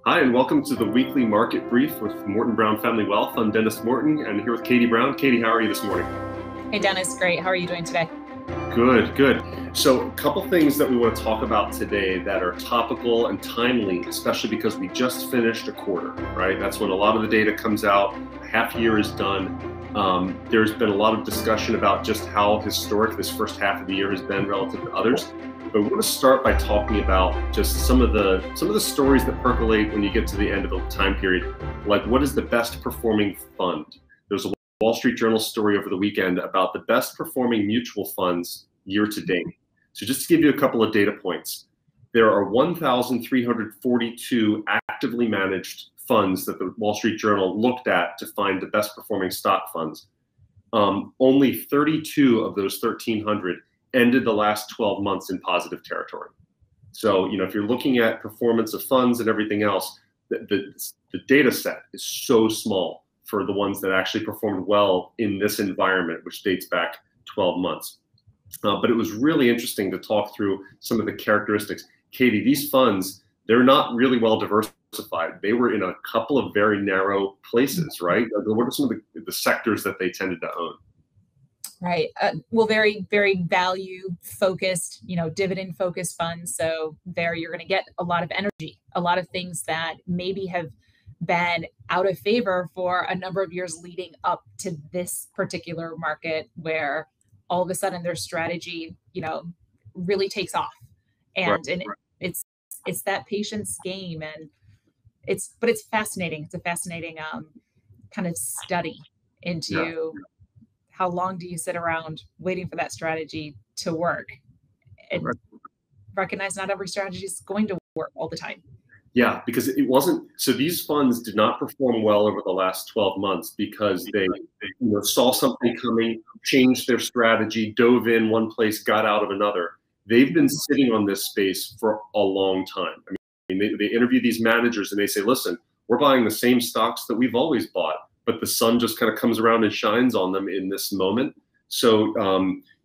Hi, and welcome to the weekly market brief with Morton Brown Family Wealth. I'm Dennis Morton, and here with Katie Brown. Katie, how are you this morning? Hey, Dennis, great. How are you doing today? Good, good. So a couple things that we want to talk about today that are topical and timely, especially because we just finished a quarter, right? That's when a lot of the data comes out. A half year is done. There's been a lot of discussion about just how historic this first half of the year has been relative to others. But we're going to start by talking about just some of the stories that percolate when you get to the end of the time period. Like, what is the best performing fund? There's a Wall Street Journal story over the weekend about the best performing mutual funds year to date. So just to give you a couple of data points, there are 1,342 actively managed funds that the Wall Street Journal looked at to find the best performing stock funds. Only 32 of those 1,300 ended the last 12 months in positive territory. So, if you're looking at performance of funds and everything else, the data set is so small for the ones that actually performed well in this environment, which dates back 12 months. But it was really interesting to talk through some of the characteristics. Katie, these funds, they're not really well diversified. They were in a couple of very narrow places, right? What are some of the sectors that they tended to own? Right. Well, very, very value focused, dividend focused funds. So there you're going to get a lot of energy, a lot of things that maybe have been out of favor for a number of years leading up to this particular market, where all of a sudden their strategy, really takes off. And it's that patience game, and it's fascinating. It's a fascinating kind of study into how long do you sit around waiting for that strategy to work, and recognize not every strategy is going to work all the time. Yeah, because it wasn't. So these funds did not perform well over the last 12 months because they saw something coming, changed their strategy, dove in one place, got out of another. They've been sitting on this space for a long time. I mean, they interview these managers and they say, listen, we're buying the same stocks that we've always bought, but the sun just kind of comes around and shines on them in this moment. So,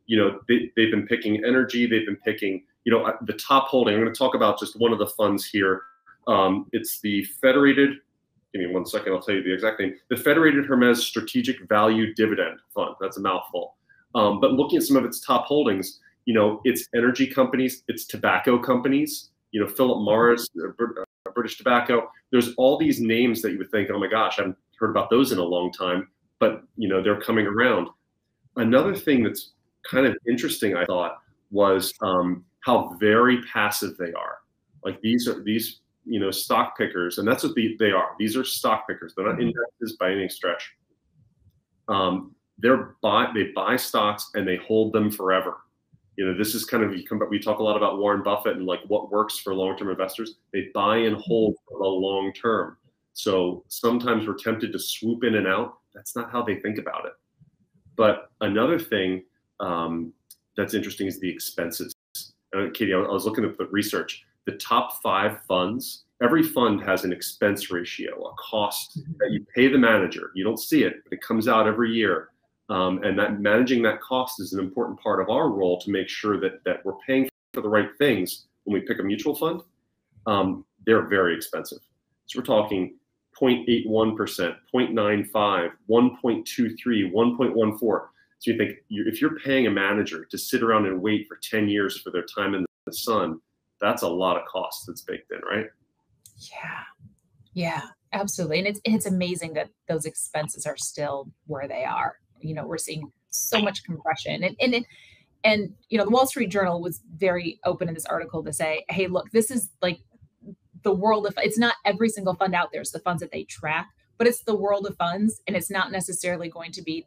they've been picking energy. They've been picking, the top holding. I'm going to talk about just one of the funds here. It's the Federated, give me 1 second, I'll tell you the exact name. The Federated Hermes Strategic Value Dividend Fund. That's a mouthful. But looking at some of its top holdings, it's energy companies, it's tobacco companies, Philip Morris, British Tobacco. There's all these names that you would think, oh my gosh, I haven't heard about those in a long time, but they're coming around. Another thing that's kind of interesting, I thought, was how very passive they are. Like these stock pickers, and that's what they are. These are stock pickers. They're not indexes by any stretch. They buy stocks and they hold them forever. This is kind of, we talk a lot about Warren Buffett and like what works for long-term investors. They buy and hold for the long term. So sometimes we're tempted to swoop in and out. That's not how they think about it. But another thing that's interesting is the expenses. Katie, I was looking at the research. The top 5 funds, every fund has an expense ratio, a cost that you pay the manager. You don't see it, but it comes out every year. And that managing that cost is an important part of our role to make sure that we're paying for the right things when we pick a mutual fund. They're very expensive. So we're talking 0.81%, 0.95, 1.23, 1.14. So you think if you're paying a manager to sit around and wait for 10 years for their time in the sun, that's a lot of cost that's baked in, right? Yeah, absolutely. And it's amazing that those expenses are still where they are. We're seeing so much compression, and the Wall Street Journal was very open in this article to say, hey, look, this is like the world of, it's not every single fund out there. It's the funds that they track, but it's the world of funds. And it's not necessarily going to be,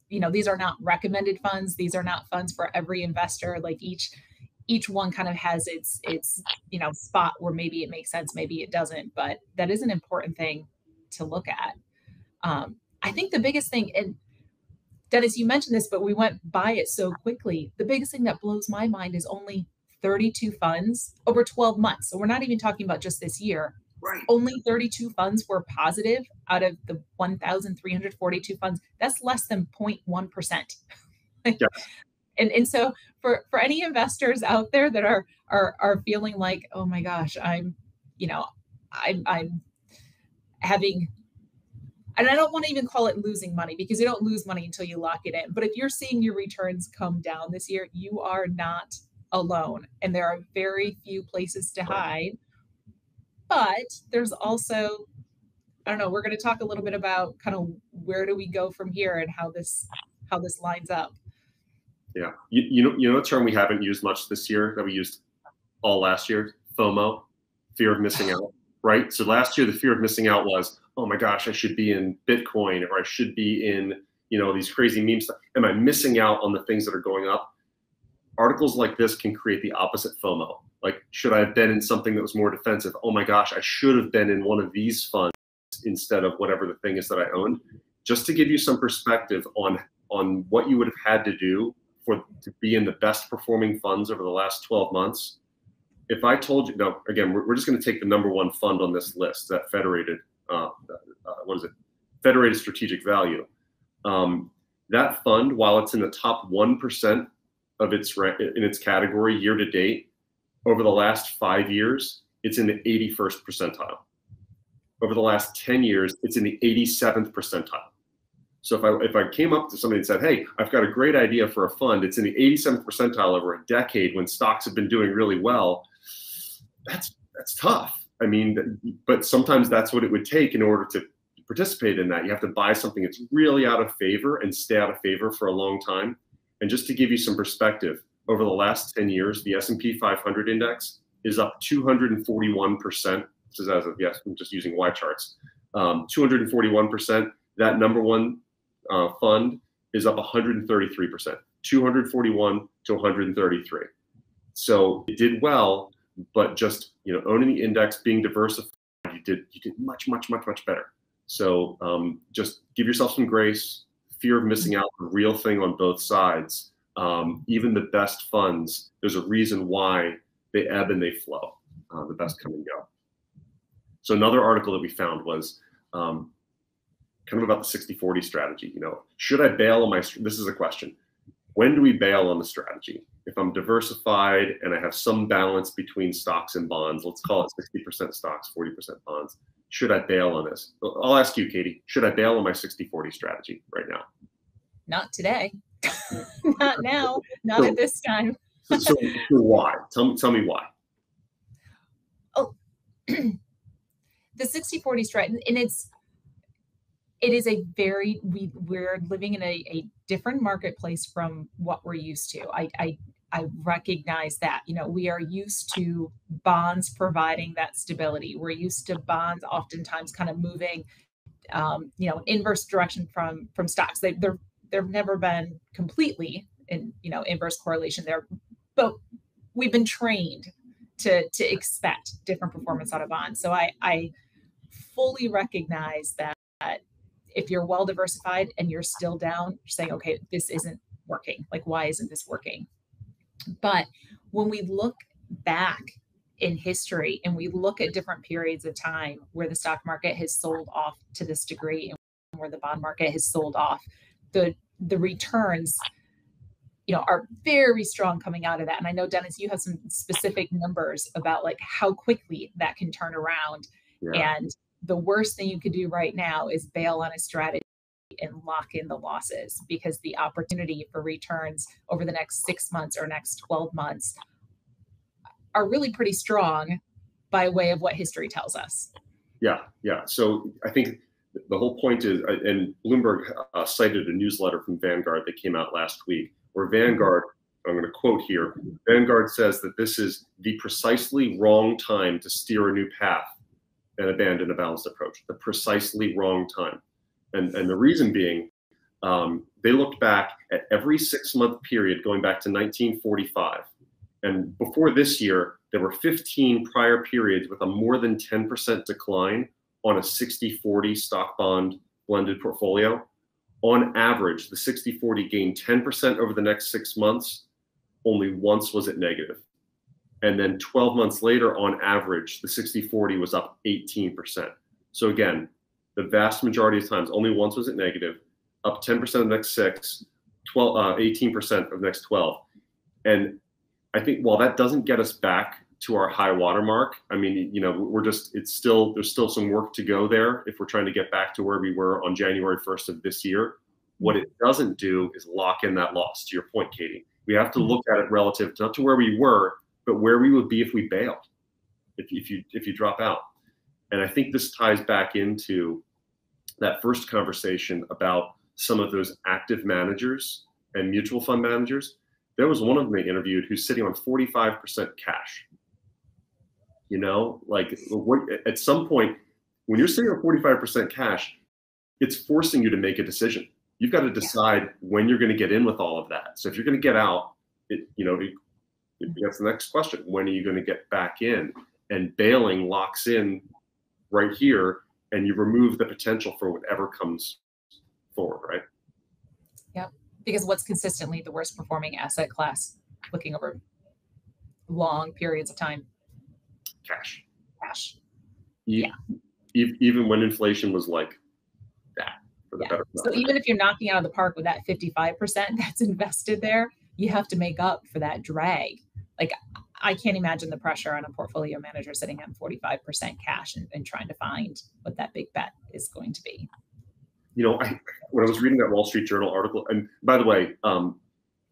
these are not recommended funds. These are not funds for every investor. Like each one kind of has its spot where maybe it makes sense, maybe it doesn't, but that is an important thing to look at. I think the biggest thing, and Dennis, you mentioned this, but we went by it so quickly. The biggest thing that blows my mind is only 32 funds over 12 months. So we're not even talking about just this year. Right. Only 32 funds were positive out of the 1,342 funds. That's less than 0.1%. Yeah. And so for any investors out there that are feeling like, oh my gosh, I'm I'm having, and I don't want to even call it losing money, because you don't lose money until you lock it in. But if you're seeing your returns come down this year, you are not alone. And there are very few places to hide. But there's also, I don't know, we're going to talk a little bit about kind of where do we go from here and how this lines up. Yeah. You know a term we haven't used much this year that we used all last year? FOMO, fear of missing out, right? So last year, the fear of missing out was, oh my gosh, I should be in Bitcoin, or I should be in, these crazy meme stuff. Am I missing out on the things that are going up? Articles like this can create the opposite FOMO. Like, should I have been in something that was more defensive? Oh my gosh, I should have been in one of these funds instead of whatever the thing is that I owned. Just to give you some perspective on what you would have had to do to be in the best performing funds over the last 12 months. If I told you, now again, we're just going to take the number one fund on this list, that Federated, Federated Strategic Value. That fund, while it's in the top 1% of its category year to date, over the last 5 years, it's in the 81st percentile. Over the last 10 years, it's in the 87th percentile. So if I came up to somebody and said, hey, I've got a great idea for a fund, it's in the 87th percentile over a decade when stocks have been doing really well, that's tough. I mean, but sometimes that's what it would take in order to participate in that. You have to buy something that's really out of favor and stay out of favor for a long time. And just to give you some perspective, over the last 10 years, the S&P 500 index is up 241%. This is as of, yes, I'm just using Y charts. 241%. That number one fund is up 133%, 241 to 133. So it did well, but just owning the index, being diversified, you did much better. So just give yourself some grace. Fear of missing out, a real thing on both sides. Even the best funds, there's a reason why they ebb and they flow. The best come and go. So another article that we found was kind of about the 60-40 strategy. Should I bail on my, this is a question. When do we bail on the strategy? If I'm diversified and I have some balance between stocks and bonds, let's call it 60% stocks, 40% bonds, should I bail on this? I'll ask you, Katie, should I bail on my 60-40 strategy right now? Not today. Not now. Not at this time. so why? Tell me why. Oh, the 60-40 strategy, and it is a very, we're living in a different marketplace from what we're used to. I recognize that, we are used to bonds providing that stability. We're used to bonds oftentimes kind of moving, inverse direction from stocks. They've never been completely in, inverse correlation there, but we've been trained to expect different performance out of bonds. So I fully recognize that if you're well diversified and you're still down, you're saying, okay, this isn't working. Like, why isn't this working? But when we look back in history and we look at different periods of time where the stock market has sold off to this degree and where the bond market has sold off, the returns, are very strong coming out of that. And I know, Dennis, you have some specific numbers about like how quickly that can turn around. Yeah. And the worst thing you could do right now is bail on a strategy and lock in the losses, because the opportunity for returns over the next 6 months or next 12 months are really pretty strong by way of what history tells us. Yeah. So I think the whole point is, and Bloomberg cited a newsletter from Vanguard that came out last week, where Vanguard, I'm going to quote here, Vanguard says that this is the precisely wrong time to steer a new path and abandon a balanced approach, the precisely wrong time. And the reason being, they looked back at every 6-month period going back to 1945. And before this year, there were 15 prior periods with a more than 10% decline on a 60-40 stock bond blended portfolio. On average, the 60-40 gained 10% over the next 6 months. Only once was it negative. And then 12 months later, on average, the 60-40 was up 18%. So again, the vast majority of times, only once was it negative, up 10% of the next 6, 18% of the next 12. And I think while that doesn't get us back to our high watermark. I mean, there's still some work to go there if we're trying to get back to where we were on January 1st of this year. What it doesn't do is lock in that loss, to your point, Katie. We have to look at it relative not to where we were, but where we would be if we bailed, if you drop out. And I think this ties back into that first conversation about some of those active managers and mutual fund managers. There was one of them they interviewed who's sitting on 45% cash. At some point, when you're sitting on 45% cash, it's forcing you to make a decision. You've got to decide when you're going to get in with all of that. So if you're going to get out, that's the next question. When are you going to get back in? And bailing locks in right here, and you remove the potential for whatever comes forward, right? Yep. Because what's consistently the worst performing asset class looking over long periods of time? Cash. Yeah. Even when inflation was like that. For the better so even if you're knocking out of the park with that 55% that's invested there, you have to make up for that drag. Like, I can't imagine the pressure on a portfolio manager sitting on 45% cash and trying to find what that big bet is going to be. When I was reading that Wall Street Journal article, and by the way,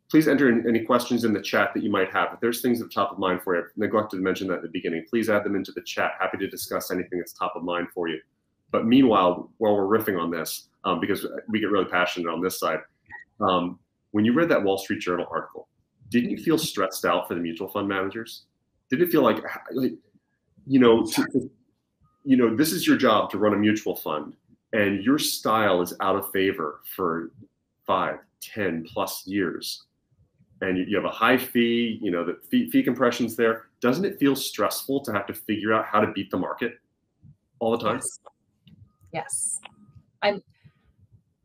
please enter in any questions in the chat that you might have. If there's things that are top of mind for you, I've neglected to mention that at the beginning, please add them into the chat. Happy to discuss anything that's top of mind for you. But meanwhile, while we're riffing on this, because we get really passionate on this side, when you read that Wall Street Journal article, didn't you feel stressed out for the mutual fund managers? Didn't it feel like this is your job to run a mutual fund, and your style is out of favor for 5, 10 plus years, and you have a high fee, the fee compression's there. Doesn't it feel stressful to have to figure out how to beat the market all the time? Yes. And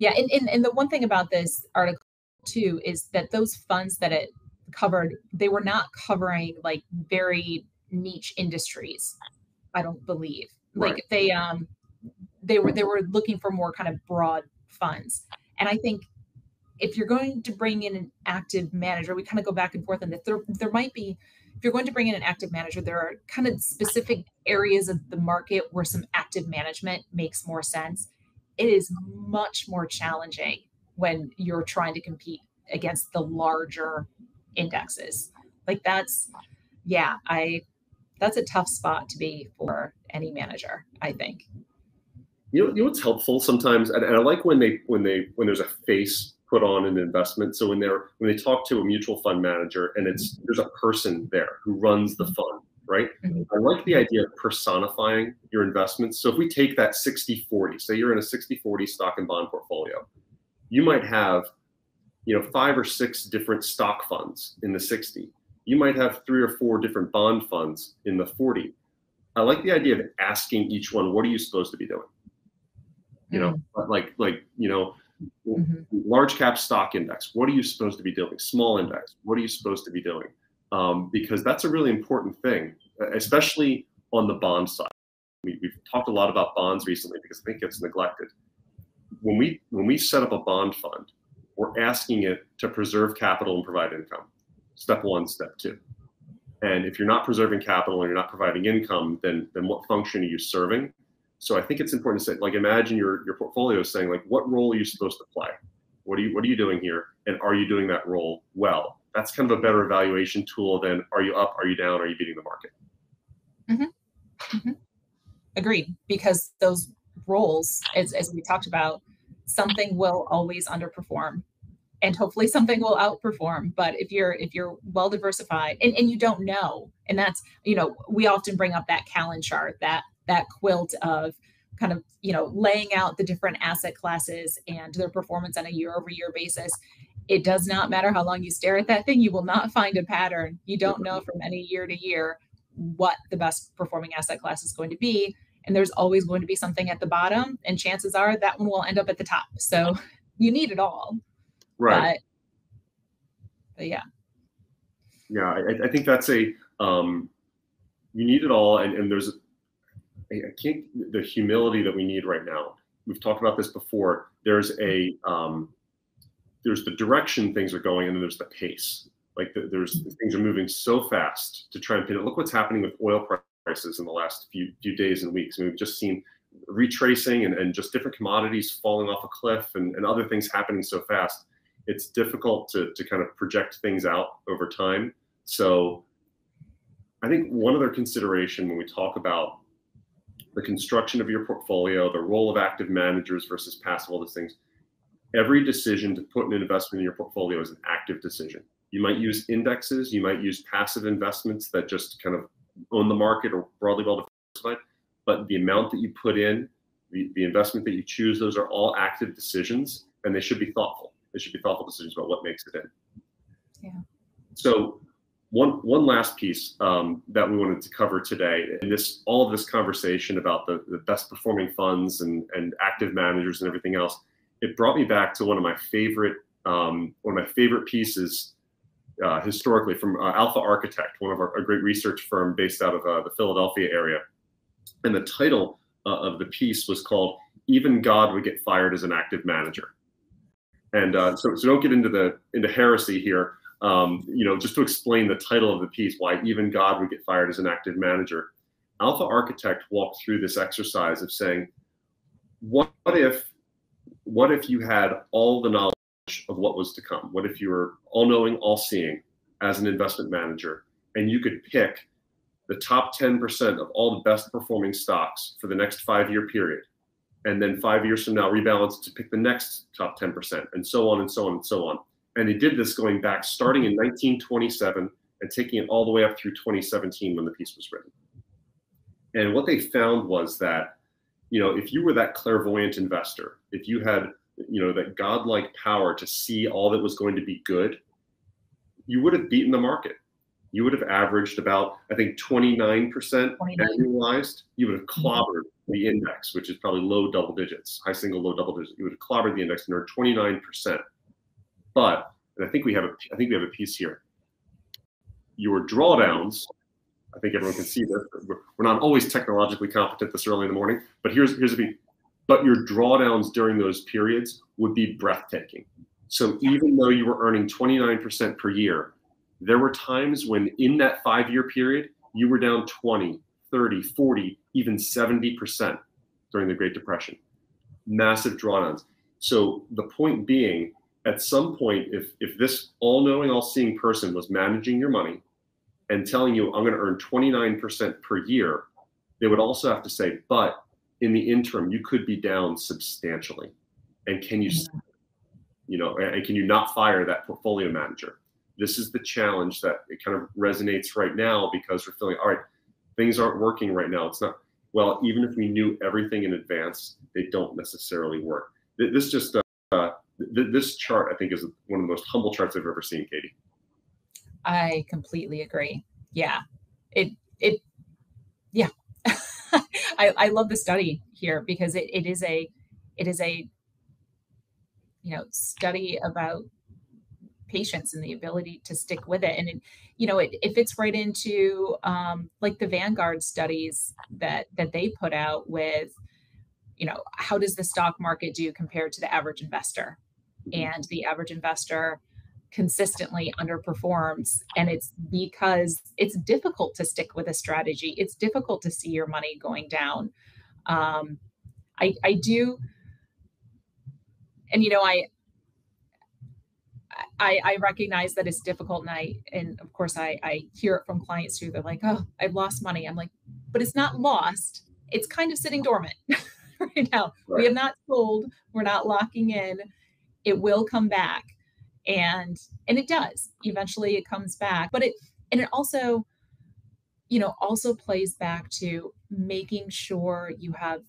the one thing about this article too is that those funds that it covered, they were not covering like very niche industries, I don't believe. Like they were looking for more kind of broad funds. And I think if you're going to bring in an active manager, we kind of go back and forth on that. There might be, if you're going to bring in an active manager, there are kind of specific areas of the market where some active management makes more sense. It is much more challenging when you're trying to compete against the larger indexes. Like that's a tough spot to be for any manager, I think. You know what's helpful sometimes, and I like when there's a face put on an investment. So when they talk to a mutual fund manager and there's a person there who runs the fund, right? Mm-hmm. I like the idea of personifying your investments. So if we take that 60-40, say you're in a 60-40 stock and bond portfolio, you might have 5 or 6 different stock funds in the 60. You might have 3 or 4 different bond funds in the 40. I like the idea of asking each one, what are you supposed to be doing? Large cap stock index, what are you supposed to be doing? Small index, what are you supposed to be doing? Because that's a really important thing, especially on the bond side. We've talked a lot about bonds recently because I think it's neglected. When we set up a bond fund, we're asking it to preserve capital and provide income. Step 1, step 2. And if you're not preserving capital and you're not providing income, then what function are you serving? So I think it's important to say, like, imagine your portfolio is saying, like, what role are you supposed to play? What are you doing here? And are you doing that role well? That's kind of a better evaluation tool than are you up, are you down, are you beating the market? Mm-hmm. Mm-hmm. Agreed, because those roles, as we talked about, something will always underperform and hopefully something will outperform. But if you're well diversified and you don't know, and that's, we often bring up that Callan chart, that quilt of kind of, laying out the different asset classes and their performance on a year-over-year basis. It does not matter how long you stare at that thing. You will not find a pattern. You don't know from any year to year what the best performing asset class is going to be. And there's always going to be something at the bottom, and chances are that one will end up at the top. So you need it all. Right. But yeah. Yeah, I think that's you need it all. And there's, the humility that we need right now. We've talked about this before. There's the direction things are going, and then there's the pace. Like there's things are moving so fast to try and pin it. Look what's happening with oil prices in the last few days and weeks. I mean, we've just seen retracing and just different commodities falling off a cliff and other things happening so fast. It's difficult to kind of project things out over time. So I think one other consideration when we talk about the construction of your portfolio, the role of active managers versus passive, all those things, every decision to put an investment in your portfolio is an active decision. You might use indexes, you might use passive investments that just kind of own the market or broadly well diversified, but the amount that you put in, the investment that you choose, those are all active decisions, and they should be thoughtful. They should be thoughtful decisions about what makes it in. Yeah. So one last piece that we wanted to cover today, and all of this conversation about the best performing funds and active managers and everything else, it brought me back to one of my favorite pieces historically from Alpha Architect, a great research firm based out of the Philadelphia area. And the title of the piece was called "Even God Would Get Fired as an Active Manager." And so don't get into heresy here. Just to explain the title of the piece, why even God would get fired as an active manager. Alpha Architect walked through this exercise of saying, what if you had all the knowledge of what was to come? What if you were all-knowing, all-seeing as an investment manager, and you could pick the top 10% of all the best performing stocks for the next 5-year period, and then 5 years from now rebalance to pick the next top 10%, and so on and so on and so on. And they did this going back, starting in 1927 and taking it all the way up through 2017 when the piece was written. And what they found was that, if you were that clairvoyant investor, if you had, that godlike power to see all that was going to be good, you would have beaten the market. You would have averaged about, I think, 29% annualized. You would have clobbered the index, which is probably low double digits, high single, low double digits. You would have clobbered the index and earned 29%. But, and I think we have a piece here. Your drawdowns, I think everyone can see this. We're not always technologically competent this early in the morning, but here's the piece. But your drawdowns during those periods would be breathtaking. So even though you were earning 29% per year, there were times when in that 5-year period, you were down 20, 30, 40, even 70% during the Great Depression. Massive drawdowns. So the point being, at some point, if this all-knowing, all-seeing person was managing your money and telling you, I'm going to earn 29% per year, they would also have to say, but in the interim, you could be down substantially. And can you, and can you not fire that portfolio manager? This is the challenge that it kind of resonates right now, because we're feeling, all right, things aren't working right now. It's not, well, even if we knew everything in advance, they don't necessarily work. This chart, I think, is one of the most humble charts I've ever seen, Katie. I completely agree. Yeah. Yeah. I love the study here because it is a study about patience and the ability to stick with it. And it fits right into like the Vanguard studies that they put out with, how does the stock market do compared to the average investor? And the average investor consistently underperforms. And it's because it's difficult to stick with a strategy. It's difficult to see your money going down. I do. And, I recognize that it's difficult. And of course I hear it from clients too. They're like, oh, I've lost money. I'm like, but it's not lost. It's kind of sitting dormant right now. Right. We have not sold. We're not locking in. It will come back. And it does. Eventually it comes back. But it also, also plays back to making sure you have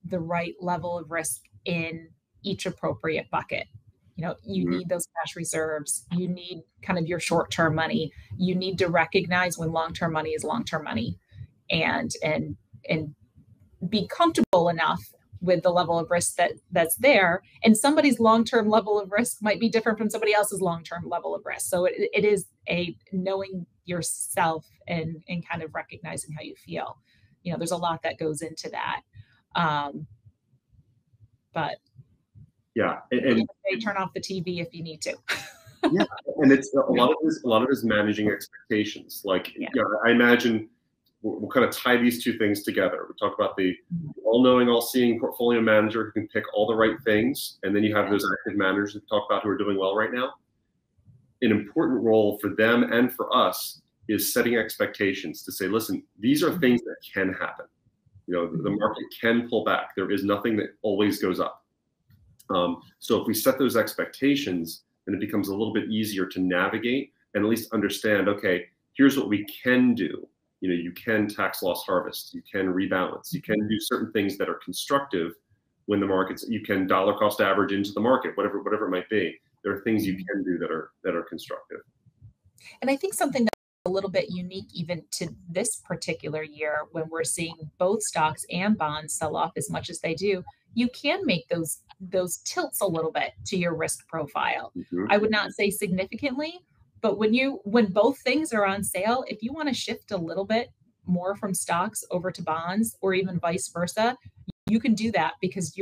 the right level of risk in each appropriate bucket. You need those cash reserves. You need kind of your short-term money. You need to recognize when long-term money is long-term money, and be comfortable enough with the level of risk that's there. And somebody's long-term level of risk might be different from somebody else's long-term level of risk. So it is a knowing yourself and kind of recognizing how you feel. There's a lot that goes into that. But yeah, and turn off the TV if you need to. Yeah, and it's a lot of it is managing expectations. Like, Yeah. I imagine we'll kind of tie these two things together. We talk about the all-knowing, all-seeing portfolio manager who can pick all the right things, and then you have those active managers we talk about who are doing well right now. An important role for them and for us is setting expectations to say, listen, these are things that can happen. The market can pull back. There is nothing that always goes up. So if we set those expectations, then it becomes a little bit easier to navigate and at least understand, okay, here's what we can do. You can tax loss harvest, you can rebalance, you can do certain things that are constructive when the markets, you can dollar cost average into the market, whatever it might be. There are things you can do that are constructive. And I think something that's a little bit unique even to this particular year, when we're seeing both stocks and bonds sell off as much as they do, you can make those tilts a little bit to your risk profile. I would not say significantly, but when both things are on sale, if you want to shift a little bit more from stocks over to bonds or even vice versa, you can do that because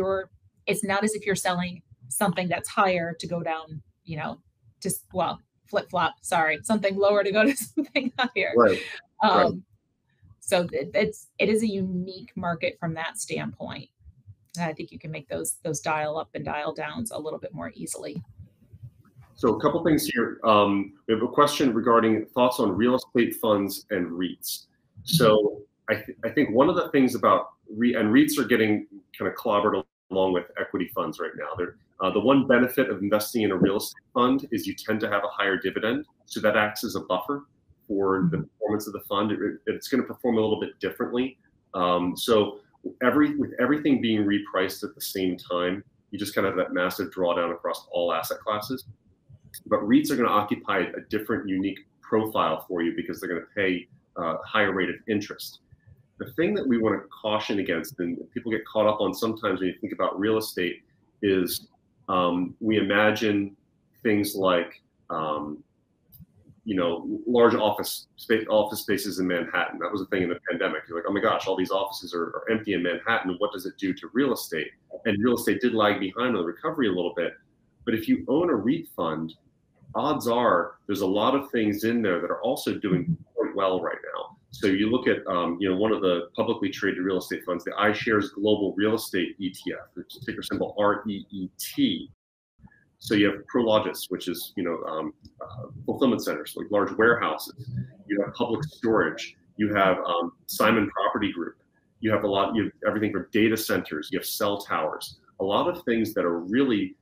it's not as if you're selling something that's higher to go down, flip flop, sorry, something lower to go to something higher. Right. Right. So it is a unique market from that standpoint. And I think you can make those dial up and dial downs a little bit more easily. So a couple things here. We have a question regarding thoughts on real estate funds and REITs. So I think one of the things about REITs are getting kind of clobbered along with equity funds right now. The one benefit of investing in a real estate fund is you tend to have a higher dividend. So that acts as a buffer for the performance of the fund. It's going to perform a little bit differently. So with everything being repriced at the same time, you just kind of have that massive drawdown across all asset classes. But REITs are going to occupy a different, unique profile for you because they're going to pay a higher rate of interest. The thing that we want to caution against, and people get caught up on sometimes when you think about real estate, is we imagine things like large office spaces in Manhattan. That was a thing in the pandemic. You're like, oh my gosh, all these offices are empty in Manhattan. What does it do to real estate? And real estate did lag behind on the recovery a little bit. But if you own a REIT fund, odds are there's a lot of things in there that are also doing quite well right now. So you look at one of the publicly traded real estate funds, the iShares Global Real Estate ETF, which is ticker symbol REET. So you have Prologis, which is fulfillment centers, like large warehouses. You have public storage. You have Simon Property Group. You have everything from data centers. You have cell towers. A lot of things that are really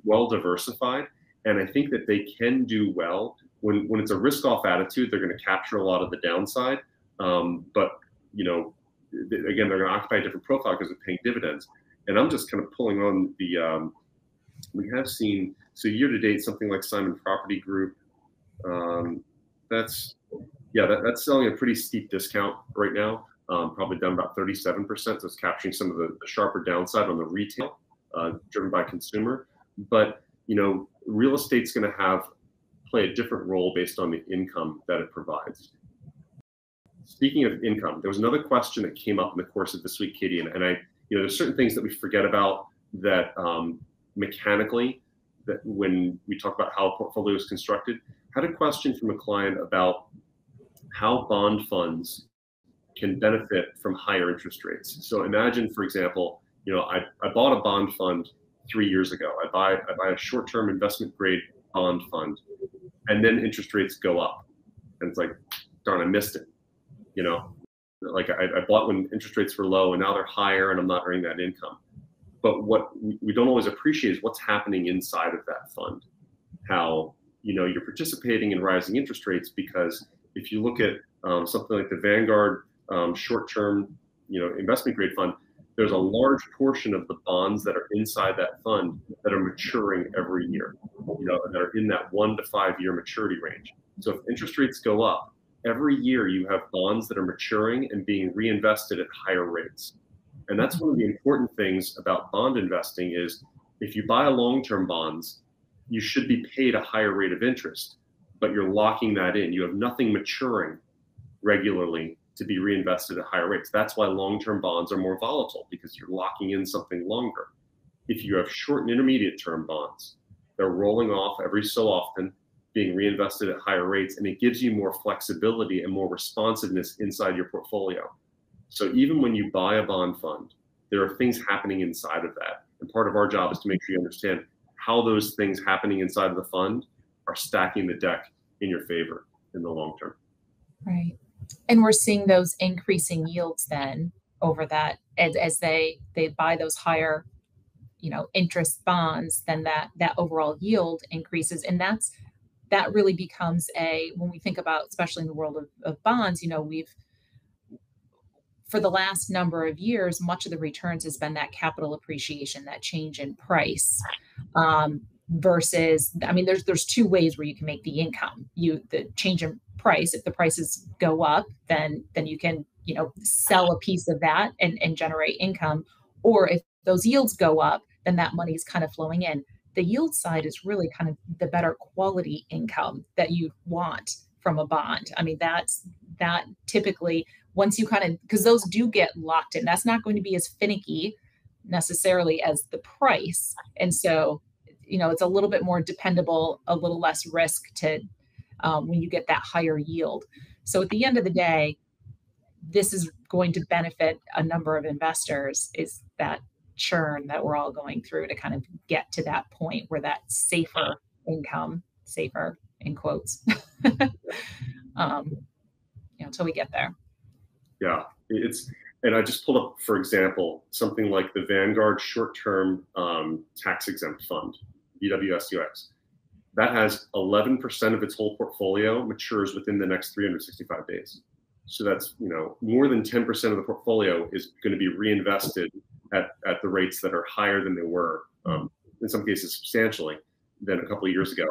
well diversified, and I think that they can do well when it's a risk-off attitude. They're going to capture a lot of the downside, but again, they're going to occupy a different profile because they're paying dividends. And I'm just kind of pulling on the. We have seen year to date something like Simon Property Group. That's selling a pretty steep discount right now. Probably down about 37%. So it's capturing some of the sharper downside on the retail, driven by consumer. But real estate's going to play a different role based on the income that it provides. Speaking of income, there was another question that came up in the course of this week, Katie, and there's certain things that we forget about that mechanically, that when we talk about how a portfolio is constructed. Had a question from a client about how bond funds can benefit from higher interest rates. So imagine, for example, I bought a bond fund 3 years ago. I buy a short-term investment grade bond fund, and then interest rates go up, and it's like, darn, I missed it. Like I bought when interest rates were low, and now they're higher, and I'm not earning that income. But what we don't always appreciate is what's happening inside of that fund. How you're participating in rising interest rates, because if you look at something like the Vanguard short-term investment grade fund, there's a large portion of the bonds that are inside that fund that are maturing every year, that are in that 1 to 5 year maturity range. So if interest rates go up, every year you have bonds that are maturing and being reinvested at higher rates. And that's one of the important things about bond investing is if you buy long-term bonds, you should be paid a higher rate of interest, but you're locking that in. You have nothing maturing regularly to be reinvested at higher rates. That's why long-term bonds are more volatile, because you're locking in something longer. If you have short and intermediate term bonds, They're rolling off every so often, being reinvested at higher rates, and it gives you more flexibility and more responsiveness inside your portfolio. So even when you buy a bond fund, there are things happening inside of that. And part of our job is to make sure you understand how those things happening inside of the fund are stacking the deck in your favor in the long term. Right. And we're seeing those increasing yields then over that as they buy those higher, interest bonds, then that overall yield increases. And that really becomes when we think about, especially in the world of bonds, we've, for the last number of years, much of the returns has been that capital appreciation, that change in price. Versus, there's two ways where you can make the income. The change in price, if the prices go up, then you can, sell a piece of that and generate income. Or if those yields go up, then that money is kind of flowing in. The yield side is really kind of the better quality income that you want from a bond. That typically, once you because those do get locked in, that's not going to be as finicky necessarily as the price. And so, it's a little bit more dependable, a little less risk to when you get that higher yield. So at the end of the day, this is going to benefit a number of investors, is that churn that we're all going through to kind of get to that point where that safer income, safer in quotes, until we get there. Yeah, and I just pulled up, for example, something like the Vanguard short-term tax-exempt fund, VWSUX. That has 11% of its whole portfolio matures within the next 365 days. So that's, more than 10% of the portfolio is going to be reinvested at the rates that are higher than they were, in some cases substantially, than a couple of years ago.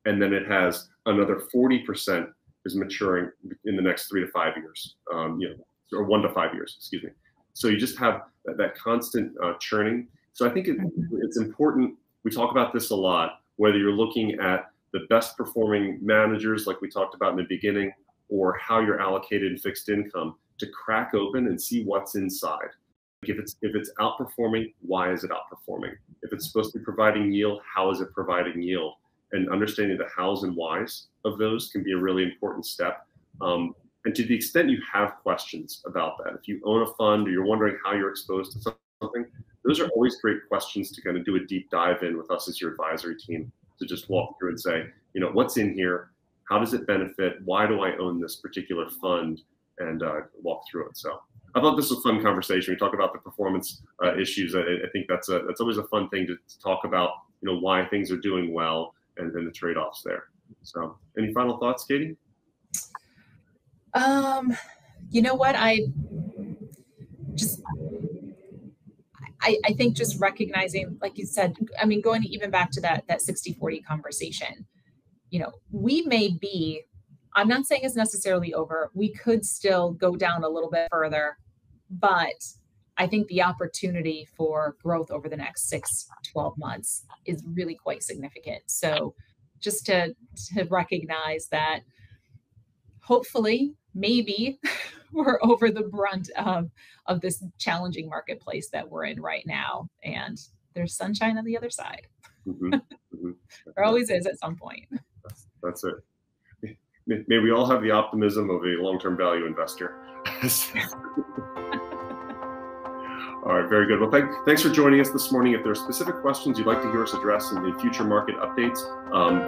And then it has another 40% is maturing in the next 3 to 5 years, or 1 to 5 years, excuse me. So you just have that constant churning. So I think it's important. We talk about this a lot, whether you're looking at the best performing managers, like we talked about in the beginning, or how you're allocated in fixed income, to crack open and see what's inside. If it's outperforming, why is it outperforming? If it's supposed to be providing yield, how is it providing yield? And understanding the hows and whys of those can be a really important step. And to the extent you have questions about that, if you own a fund or you're wondering how you're exposed to something, those are always great questions to kind of do a deep dive in with us as your advisory team, to just walk through and say, what's in here? How does it benefit? Why do I own this particular fund? And walk through it. So I thought this was a fun conversation. We talk about the performance issues. I think that's always a fun thing to talk about, why things are doing well and the trade-offs there. So any final thoughts, Katie? You know what? I think just recognizing, like you said, going even back to that 60-40 conversation, we may be, I'm not saying it's necessarily over. We could still go down a little bit further, but I think the opportunity for growth over the next 6-12 months is really quite significant. So just to recognize that hopefully, maybe we're over the brunt of this challenging marketplace that we're in right now, and there's sunshine on the other side. There always is at some point. That's it. May we all have the optimism of a long-term value investor. All right, very good. Well, thanks for joining us this morning. If there are specific questions you'd like to hear us address in the future market updates,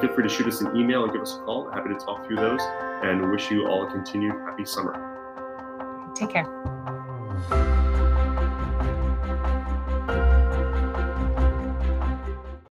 feel free to shoot us an email and give us a call. Happy to talk through those, and wish you all a continued happy summer. Take care.